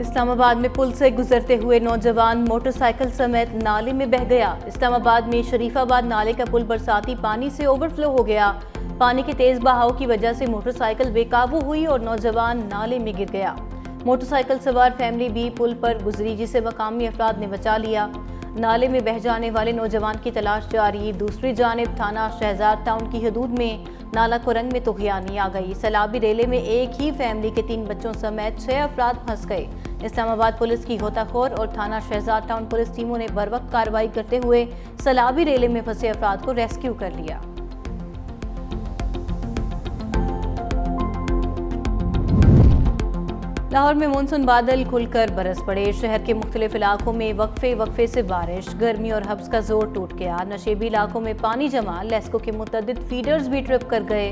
इस्लामाबाद में पुल से गुजरते हुए नौजवान मोटरसाइकिल समेत नाले में बह गया। इस्लामाबाद में शरीफाबाद नाले का पुल बरसाती पानी से ओवरफ्लो हो गया। पानी के तेज बहाव की वजह से मोटरसाइकिल बेकाबू हुई और नौजवान नाले में गिर गया। मोटरसाइकिल सवार फैमिली भी पुल पर गुजरी, जिसे मकामी अफराद ने बचा लिया। नाले में बह जाने वाले नौजवान की तलाश जारी। दूसरी जानिब थाना शहजाद टाउन की हदूद में नाला कुरंग में तुगयानी आ गई। सैलाबी रेले में एक ही फैमिली के 3 बच्चों समेत 6 अफराद फंस गए। इस्लामाबाद पुलिस की गोताखोर और थाना शहजाद टाउन पुलिस टीमों ने बरवक्त कार्रवाई करते हुए सैलाबी रेले में फंसे अफराद को रेस्क्यू कर लिया। लाहौर में मानसून बादल खुलकर बरस पड़े। शहर के मुख्तलिफ इलाकों में वक्फे से बारिश। गर्मी और हब्स का जोर टूट गया। नशेबी इलाकों में पानी जमा। लेस्को के मुतअद्दिद फीडर्स भी ट्रिप कर गए।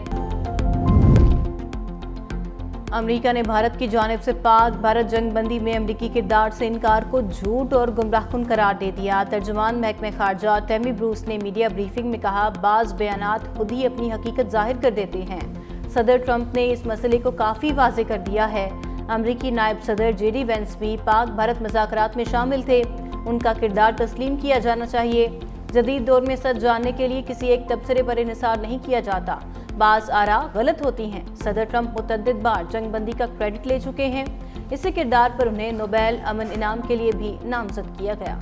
अमेरिका ने भारत की जानिब से पाक भारत जंगबंदी में अमेरिकी किरदार से इनकार को झूठ और गुमराहकुन करार दे दिया। तर्जुमान महकमे खारजा टैमी ब्रूस ने मीडिया ब्रीफिंग में कहा, बाज बयानात खुद ही अपनी हकीकत जाहिर कर देते हैं। सदर ट्रंप ने इस मसले को काफ़ी वाज़ेह कर दिया है। अमरीकी नायब सदर जेडी वेंस भी पाक भारत मुज़ाकरात में शामिल थे। उनका किरदार तस्लीम किया जाना चाहिए। जदीद दौर में सच जानने के लिए किसी एक तबसरे पर इन्हिसार नहीं किया जाता। बाज़ आरा गलत होती हैं। सदर ट्रंप मुतअद्दिद बार जंगबंदी का क्रेडिट ले चुके हैं। इसी किरदार पर उन्हें नोबेल अमन इनाम के लिए भी नामजद किया गया।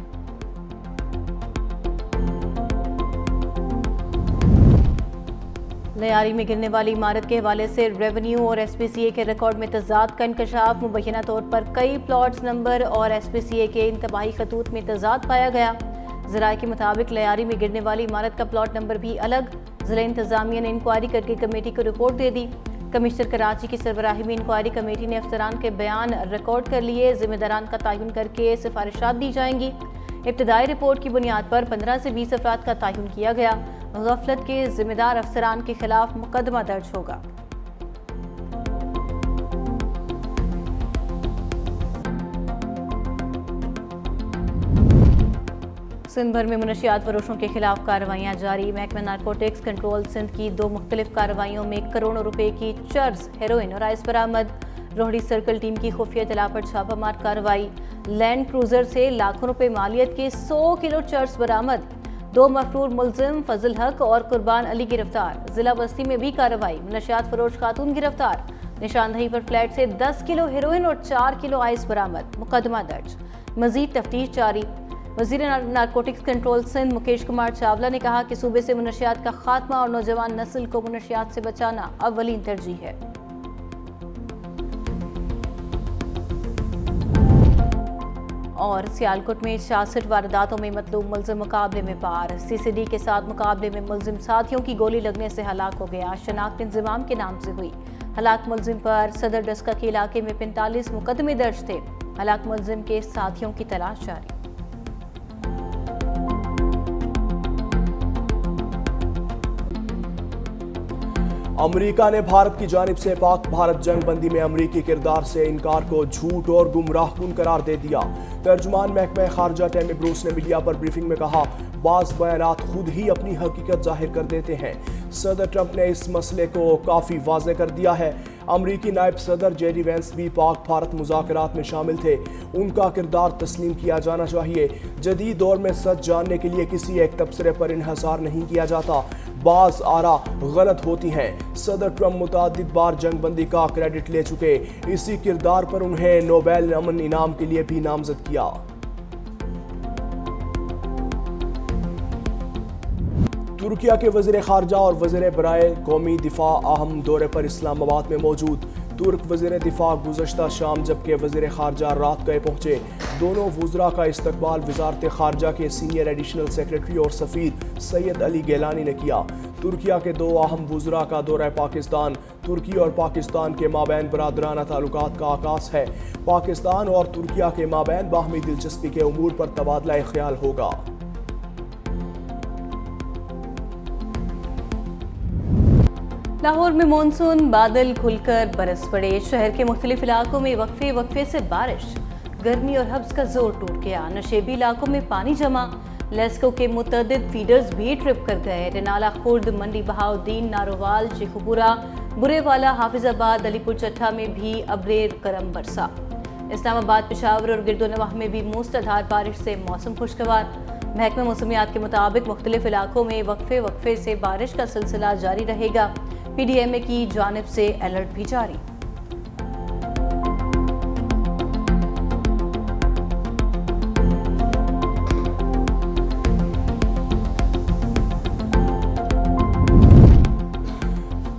लयारी में गिरने वाली इमारत के हवाले से रेवेन्यू और SPCA के रिकॉर्ड में तजाद का इंकशाफ। मुबैना तौर पर कई प्लॉट्स नंबर और SPCA के इंतबाही खतूत में तजाद पाया गया। ज़राए के मुताबिक लयारी में गिरने वाली इमारत का प्लॉट नंबर भी अलग। ज़िला इंतजामिया ने इंक्वायरी करके कमेटी को रिपोर्ट दे दी। कमिश्नर कराची की सरबराही में इंक्वायरी कमेटी ने अफसरान के बयान रिकॉर्ड कर लिए। जिम्मेदारान का तयन करके सिफारिशात दी जाएंगी। इब्तदाई रिपोर्ट की बुनियाद पर 15 से 20 अफराद का तयन किया गया। गफलत के जिम्मेदार अफसरान के खिलाफ मुकदमा दर्ज होगा। सिंध भर में मुनशियात फरोशों के खिलाफ कार्रवाइयां जारी। महकमा नारकोटिक्स कंट्रोल सिंध की 2 मुख्तलिफ कार्रवाइयों में करोड़ों रुपए की चर्स, हेरोइन और आइस बरामद। रोहड़ी सर्कल टीम की खुफिया इतला पर छापामार कार्रवाई। लैंड क्रूजर से लाखों रुपए मालियत के 100 किलो चर्स बरामद। 2 मफरूर मुलजिम फजल हक और कुर्बान अली गिरफ्तार। जिला बस्ती में भी कार्रवाई। मुनशियात फरोश खातून गिरफ्तार। निशानदही पर फ्लैट से 10 किलो हेरोइन और 4 किलो आइस बरामद। मुकदमा दर्ज। मजीद तफ्तीश जारी। वजीर नारकोटिक्स कंट्रोल सिंध मुकेश कुमार चावला ने कहा कि सूबे से मुनशियात का खात्मा और नौजवान नस्ल को मुनशियात से बचाना अव्वलीन तरजीह है। और सियालकोट में 66 वारदातों में मतलूब मुलजिम मुकाबले में पार। CCD के साथ मुकाबले में मुलजिम साथियों की गोली लगने से हलाक हो गया। शनाख्त इंजमाम के नाम से हुई। हलाक मुलजिम पर सदर डस्का के इलाके में 45 मुकदमे दर्ज थे। हलाक मुलजिम के साथियों की तलाश जारी। अमेरिका ने भारत की जानिब से पाक भारत जंगबंदी में अमेरिकी किरदार से इनकार को झूठ और गुमराहकुन करार दे दिया। तर्जुमान महकमा खारजा टैमी ब्रूस ने मीडिया पर ब्रीफिंग में कहा, बाज़ बयानात खुद ही अपनी हकीकत जाहिर कर देते हैं। सदर ट्रंप ने इस मसले को काफ़ी वाज़ेह कर दिया है। अमरीकी नायब सदर जेडी वेंस भी पाक भारत मुज़ाकरात में शामिल थे। उनका किरदार तस्लीम किया जाना चाहिए। जदीद दौर में सच जानने के लिए किसी एक तबसरे पर इन्हिसार नहीं किया जाता। बाज़ आरा गलत होती हैं। सदर ट्रंप मुतअद्दिद बार जंगबंदी का क्रेडिट ले चुके। इसी किरदार पर उन्हें नोबेल अमन इनाम के लिए भी नामजद किया। तुर्किया के वज़ीर ख़ारजा और वज़ीर बराए कौमी दिफा अहम दौरे पर इस्लामाबाद में मौजूद। तुर्क वज़ीर दिफा गुज़श्ता शाम जबकि वज़ीर ख़ारजा रात गए पहुँचे। दोनों वज़रा का इस्तकबाल वज़ारत ख़ारजा के सीनियर एडिशनल सेक्रेटरी और सफ़ीर सैयद अली गैलानी ने किया। तुर्किया के 2 अहम वज़रा का दौरा पाकिस्तान। तुर्की और पाकिस्तान के माबैन बरादराना ताल्लुकात का आगाज़ है। पाकिस्तान और तुर्किया के माबैन बाहमी दिलचस्पी के उमूर पर तबादला ख्याल होगा। लाहौर में मानसून बादल खुलकर बरस पड़े। शहर के मुख्तलिफ इलाकों में वक्फे से बारिश। गर्मी और हब्स का जोर टूट गया। नशेबी इलाकों में पानी जमा। लेस्को के मुतअद्दिद फीडर्स भी ट्रिप कर गए। रेनाला, खुर्द, मंडी बहाउद्दीन, नारोवाल, शेखुपुरा, बुरेवाला, हाफिजाबाद, अलीपुर चट्टा में भी अब्रेर करम बरसा। इस्लामाबाद, पेशावर और गिरदोनवाह में भी मूसलाधार बारिश से मौसम खुशगवार। महकमा मौसमियात के मुताबिक मुख्तलिफ इलाकों में वक्फे से बारिश का सिलसिला जारी रहेगा। PDMA की जानिब से अलर्ट भी जारी।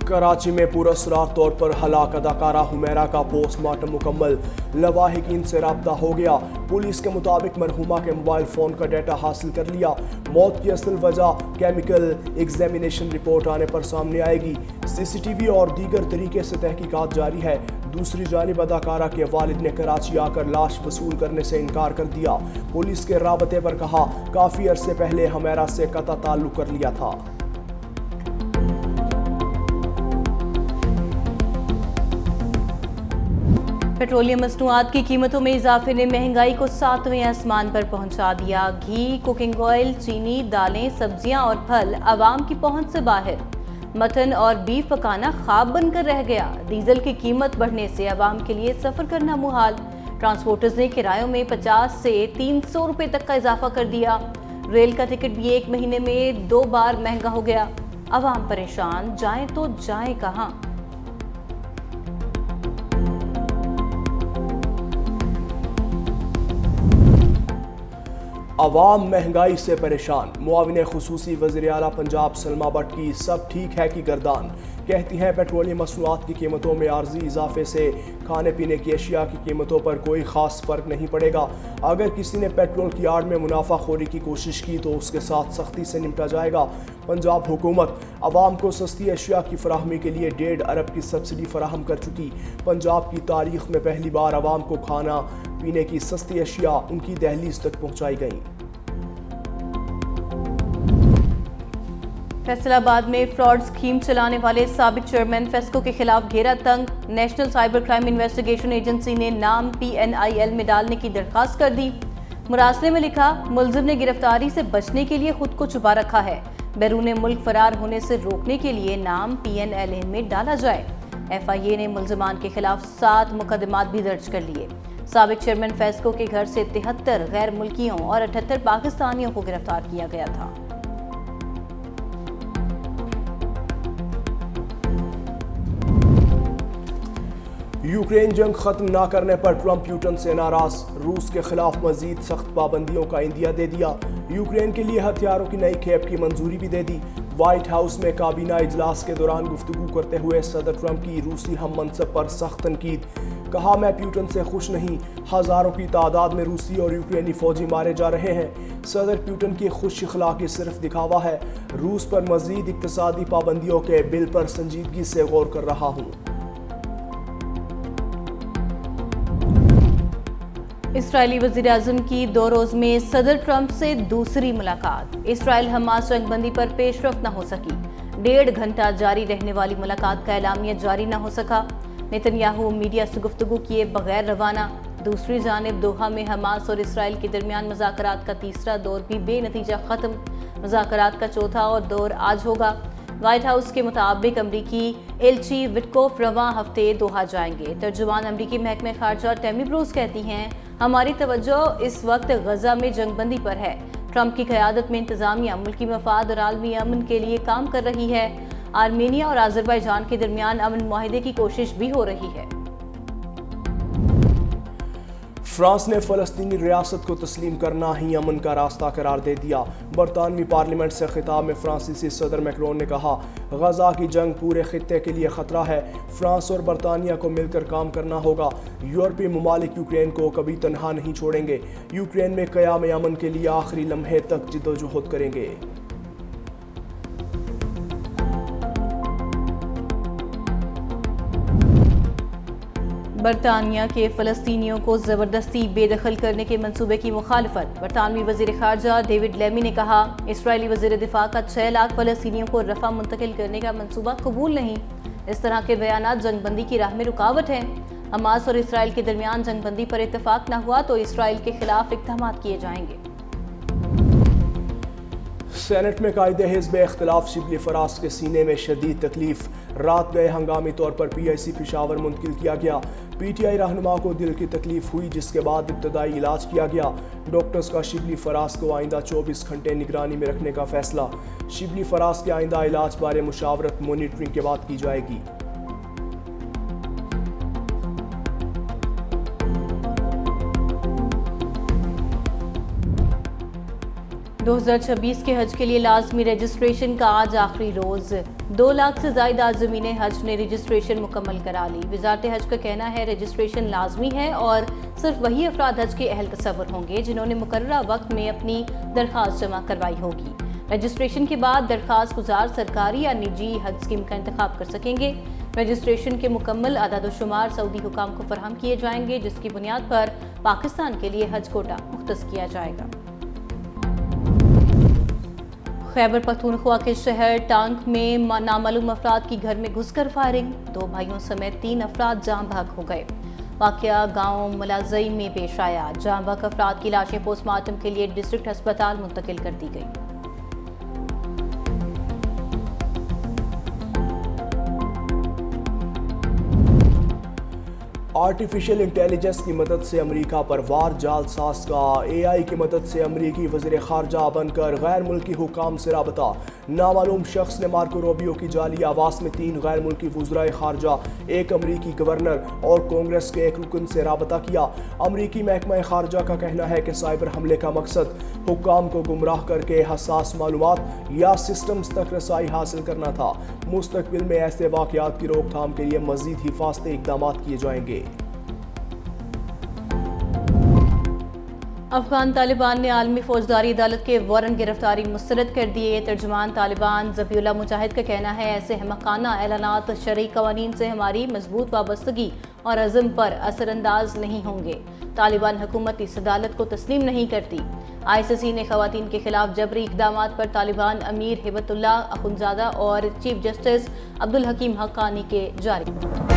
कराची में पुरअसरार तौर पर हलाक अदाकारा हुमैरा का पोस्टमार्टम मुकम्मल, लवाहिकीन से राब्ता हो गया। पुलिस के मुताबिक मरहुमा के मोबाइल फ़ोन का डाटा हासिल कर लिया। मौत की असल वजह केमिकल एग्जामिनेशन रिपोर्ट आने पर सामने आएगी। CCTV और दीगर तरीके से तहकीकात जारी है। दूसरी जानिब अदाकारा के वालिद ने कराची आकर लाश वसूल करने से इनकार कर दिया। पुलिस के राबते पर कहा, काफ़ी अरसे पहले हुमैरा से कता ताल्लुक कर लिया था। पेट्रोलियम मसनूआत की कीमतों में इजाफे ने महंगाई को 7वें आसमान पर पहुंचा दिया। घी, कुकिंग ऑयल, चीनी, दालें, सब्जियां और फल आवाम की पहुंच से बाहर। मटन और बीफ पकाना ख्वाब बनकर रह गया। डीजल की कीमत बढ़ने से आवाम के लिए सफ़र करना मुहाल। ट्रांसपोर्टर्स ने किरायों में 50 से 300 रुपये तक का इजाफा कर दिया। रेल का टिकट भी 1 महीने में 2 बार महंगा हो गया। आवाम परेशान, जाएं तो जाएं कहां। अवाम महंगाई से परेशान। मुआविन खुसूसी वज़ीर आला पंजाब सलमा भट्ट की सब ठीक है की गर्दान। कहती हैं पेट्रोलियम मसनूआत की कीमतों में आर्जी इजाफे से खाने पीने की अशिया की कीमतों पर कोई ख़ास फ़र्क नहीं पड़ेगा। अगर किसी ने पेट्रोल की आड़ में मुनाफाखोरी की कोशिश की तो उसके साथ सख्ती से निपटा जाएगा। पंजाब हुकूमत अवाम को सस्ती अशिया की फराहमी के लिए 1.5 अरब की सब्सिडी फराहम कर चुकी। पंजाब की तारीख में पहली बार अवाम को खाना पीने की सस्ती अशिया उनकी दहलीज तक पहुँचाई गई। फैसलाबाद में फ्रॉड स्कीम चलाने वाले साबिक चेयरमैन फेस्को के खिलाफ घेरा तंग। National cyber crime investigation agency ने नाम PNIL में डालने की दरखास्त कर दी। मुरासले में लिखा, मुलजिम ने गिरफ्तारी से बचने के लिए खुद को छुपा रखा है। बैरून मुल्क फरार होने से रोकने के लिए नाम PNLA में डाला जाए। FIA ने मुलजिमान के खिलाफ 7 मुकदमात भी दर्ज कर लिए। साबिक चेयरमैन फेस्को के घर से 73 गैर मुल्कियों और 78 पाकिस्तानियों को गिरफ्तार किया गया था। यूक्रेन जंग खत्म ना करने पर ट्रंप प्यूटन से नाराज। रूस के खिलाफ मजीद सख्त पाबंदियों का इंदिया दे दिया। यूक्रेन के लिए हथियारों की नई खेप की मंजूरी भी दे दी। व्हाइट हाउस में काबीना इजलास के दौरान गुफ्तगू करते हुए सदर ट्रंप की रूसी हम मनसब पर सख्त तनकीद। कहा, मैं प्यूटन से खुश नहीं। हजारों की तादाद में रूसी और यूक्रेनी फौजी मारे जा रहे हैं। सदर प्यूटन की खुश इखलाकी सिर्फ दिखावा है। रूस पर मजीद इक्तसादी पाबंदियों के बिल पर संजीदगी से गौर कर रहा हूँ। इसराइली वज़ीर आज़म की 2 रोज़ में सदर ट्रंप से दूसरी मुलाकात। इसराइल हमास जंगबंदी पर पेशरफ्त न हो सकी। 1.5 घंटा जारी रहने वाली मुलाकात का एलामिया जारी न हो सका। नेतन्याहू मीडिया से गुफ्तगू किए बगैर रवाना। दूसरी जानिब दोहा में हमास और इसराइल के दरमियान मुज़ाकरात का तीसरा दौर भी बेनतीजा ख़त्म। मुज़ाकरात का चौथा और दौर आज होगा। व्हाइट हाउस के मुताबिक अमरीकी एलची विटकोफ रवां हफ्ते दोहा जाएंगे। तर्जुमान अमरीकी महकमे खारजा टैमी ब्रूस कहती हैं, हमारी तवज्जो इस वक्त गजा में जंगबंदी पर है। ट्रंप की क़यादत में इंतज़ामिया मुल्की मफाद और आलमी अमन के लिए काम कर रही है। आर्मेनिया और अज़रबैजान के दरमियान अमन मुआहिदे की कोशिश भी हो रही है। फ्रांस ने फ़लस्तीनी रियासत को तस्लीम करना ही अमन का रास्ता करार दे दिया। बरतानवी पार्लियामेंट से खिताब में फ्रांसीसी सदर मैक्रोन ने कहा, गजा की जंग पूरे खित्ते के लिए ख़तरा है। फ्रांस और बरतानिया को मिलकर काम करना होगा। यूरोपीय ममालिक यूक्रेन को कभी तनहा नहीं छोड़ेंगे। यूक्रेन में क़याम अमन के लिए आखिरी लम्हे तक जिद्दोजहद करेंगे। बरतानिया के फ़लस्तीनियों को ज़बरदस्ती बेदखल करने के मंसूबे की मुखालफत। बरतानवी वज़ीर ख़ारजा डेविड लेमी ने कहा, इसराइली वज़ीर दिफ़ा का 6 लाख फ़लस्तीनियों को रफ़ा मुंतकिल करने का मंसूबा कबूल नहीं। इस तरह के बयानात जंगबंदी की राह में रुकावट हैं। हमास और इसराइल के दरमियान जंगबंदी पर इत्तफाक न हुआ तो इसराइल के खिलाफ इक़दाम किए जाएंगे। सेनेट में कायदे हिज़्ब इख्तिलाफ शिबली फराज के सीने में शदीद तकलीफ। रात गए हंगामी तौर पर PIC पेशावर मुंतकिल किया गया। PTI रहनुमा को दिल की तकलीफ हुई, जिसके बाद इब्तदाई इलाज किया गया। डॉक्टर्स का शिबली फराज को आइंदा 24 घंटे निगरानी में रखने का फैसला। शिबली फराज के आइंदा इलाज बारे मुशावरत मॉनिटरिंग के बाद की जाएगी। – 2026 के हज के लिए लाजमी रजिस्ट्रेशन का आज आखिरी रोज। 2 लाख से ज्यादा आज़मीन हज ने रजिस्ट्रेशन मुकम्मल करा ली। वजारत हज का कहना है रजिस्ट्रेशन लाजमी है और सिर्फ वही अफराद हज के अहल तसव्वुर होंगे जिन्होंने मुकर्ररा वक्त में अपनी दरख्वास्त जमा करवाई होगी। रजिस्ट्रेशन के बाद दरख्वास्त गुजार सरकारी या निजी हज स्कीम का इंतखाब कर सकेंगे। रजिस्ट्रेशन के मुकम्मल अदाद-ओ-शुमार सऊदी हुकाम को फराहम किए जाएंगे, जिसकी बुनियाद पर पाकिस्तान के लिए हज कोटा मुख्तस किया जाएगा। खैबर पख्तूनख्वा के शहर टांक में नामालूम अफराद की घर में घुसकर फायरिंग। 2 भाइयों समेत 3 अफराद जाँ भाग हो गए। वाक़या गांव मुलाज़ई में पेश आया। जाँ भाग अफराद की लाशें पोस्टमार्टम के लिए डिस्ट्रिक्ट अस्पताल मुंतकिल कर दी गई। आर्टिफिशियल इंटेलिजेंस की मदद से अमेरिका पर वार जालसाज का AI की मदद से अमेरिकी वज़ीर ख़ारजा बनकर गैर मुल्की हुकाम से राबता। नामालूम शख्स ने मार्को रूबियो की जाली आवास में 3 गैर मुल्की वज़राए ख़ारजा, 1 अमेरिकी गवर्नर और कांग्रेस के 1 रुकन से राबता किया। अमेरिकी महकमा ख़ारजा का कहना है कि साइबर हमले का मकसद हुकाम को गुमराह करके हसास मालूमात या सिस्टम्स तक रसाई हासिल करना था। मुस्तकबिल में ऐसे वाक़यात की रोकथाम के लिए मज़ीद हिफाजती इक़दाम किए जाएंगे। अफगान तालिबान ने आलमी फौजदारी अदालत के वारंट गिरफ्तारी मुस्तरद कर दिए। तर्जुमान तालिबान ज़बीउल्लाह मुजाहिद का कहना है ऐसे अहमकाना ऐलानात शरई कवानीन से हमारी मजबूत वाबस्तगी और अज़म पर असरअंदाज नहीं होंगे। तालिबान हुकूमत इस अदालत को तस्लीम नहीं करती। ICC ने खवातीन के खिलाफ जबरी इक़दामात पर तालिबान अमीर हिबतुल्लाह अखुंज़ादा और चीफ जस्टिस अब्दुल हकीम हक्कानी के जारी